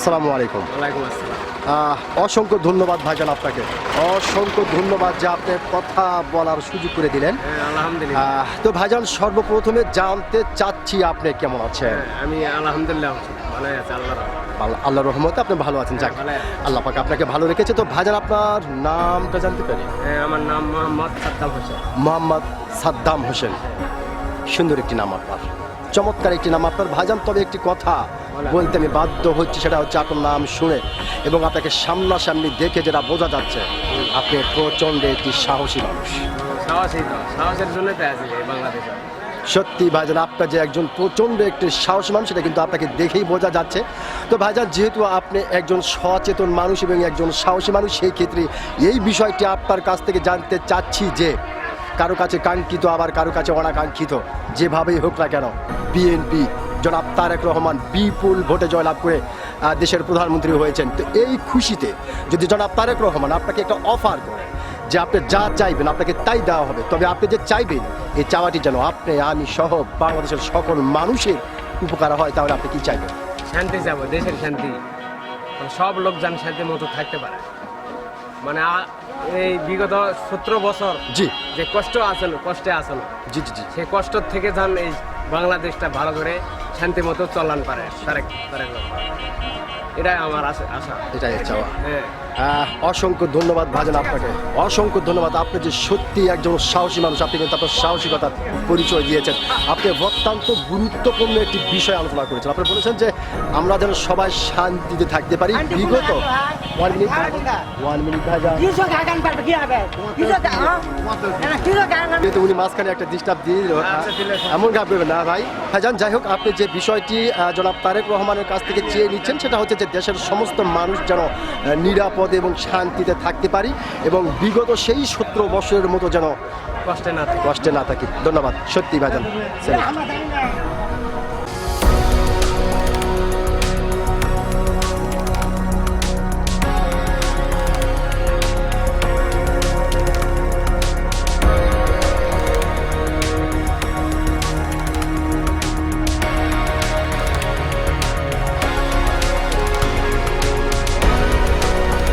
আসসালামু আলাইকুম। ওয়ালাইকুম আসসালাম। অসংখ্য ধন্যবাদ ভাইজান আপনাকে, অসংখ্য ধন্যবাদ যে আপনি কথা বলার সুযোগ করে দিলেন। আলহামদুলিল্লাহ। তো ভাইজান সর্বপ্রথমে জানতে চাচ্ছি আপনি কেমন আছেন? আমি আলহামদুলিল্লাহ ভালো আছি, আল্লাহর রহমতে আপনি ভালো আছেন। যাক, ভালো আছি। আল্লাহ পাক আপনাকে ভালো রেখেছে। তো ভাইজান আপনার নামটা জানতে পারি? আমার নাম মোহাম্মদ সাদ্দাম হোসেন। মোহাম্মদ সাদ্দাম হোসেন, সুন্দর একটি নাম আপনার, চমৎকার একটি নাম আপনার ভাইজান। তবে একটি কথা বলতে আমি বাধ্য হচ্ছি, সেটা হচ্ছে আপনার নাম শুনে এবং আপনাকে সামনাসামনি দেখে যেটা বোঝা যাচ্ছে আপনি প্রচণ্ড একটি সাহসী মানুষ। সাহসের জন্য তো আছি এই বাংলাদেশে। সত্যি ভাইজান, আপনার যে একজন প্রচণ্ড একটি সাহসী মানুষ সেটা কিন্তু আপনাকে দেখেই বোঝা যাচ্ছে। তো ভাইজান, যেহেতু আপনি একজন সচেতন মানুষ এবং একজন সাহসী মানুষ, সেই ক্ষেত্রে এই বিষয়টি আপনার কাছ থেকে জানতে চাচ্ছি যে কারো কাছে কাঙ্ক্ষিত আবার কারো কাছে অনাকাঙ্ক্ষিত, যেভাবেই হোক না কেন, বিএনপি জনাব তারেক রহমান বিপুল ভোটে জয়লাভ করে দেশের প্রধানমন্ত্রী হয়েছেন। তো এই খুশিতে যদি জনাব তারেক রহমান আপনাকে একটা অফার করে যে আপনি যা চাইবেন আপনাকে তাই দেওয়া হবে, তবে আপনি যে চাইবেন এই চাওয়াটি যেন আপনি আমি সহ বাংলাদেশের সকল মানুষের উপকার হয়, তাহলে আপনি কি চাইবেন? শান্তি যাবো, দেশের শান্তি, সব লোক যেন শান্তির মতো থাকতে পারে। মানে এই বিগত 17 বছর জি যে কষ্টে আসলো জি জি জি সেই কষ্ট থেকে যেন এই বাংলাদেশটা ভালো করে শান্তি মতো চলান পারে তারেক এটাই আমার আশা। এটাই চাওয়া। হ্যাঁ, অসংখ্য ধন্যবাদ ভাইজান আপনাকে, অসংখ্য ধন্যবাদ। আপনি যে সত্যি একজন সাহসী মানুষ, আপনি কিন্তু আপনার সাহসিকতার পরিচয় দিয়েছেন। আপনি অত্যন্ত গুরুত্বপূর্ণ একটি বিষয় আলোচনা করেছেন। আপনি বলেছেন যে আমরা যেন সবাই শান্তিতে থাকতে পারি। বিগত 1 মিনিট ভাইজান, যেহেতু উনি মাঝখানে একটা ডিস্টার্ব দিয়ে দিল, এমন ভাববেন না ভাই। ভাইজান, যাই হোক, আপনি যে বিষয়টি জনাব তারেক রহমানের কাছ থেকে চেয়ে নিচ্ছেন সেটা হচ্ছে যে দেশের সমস্ত মানুষ যেন নিরাপদে এবং শান্তিতে থাকতে পারি এবং বিগত সেই 17 বছরের মতো যেন কষ্টে না কষ্টে না থাকি। ধন্যবাদ সত্যি ভাইজান।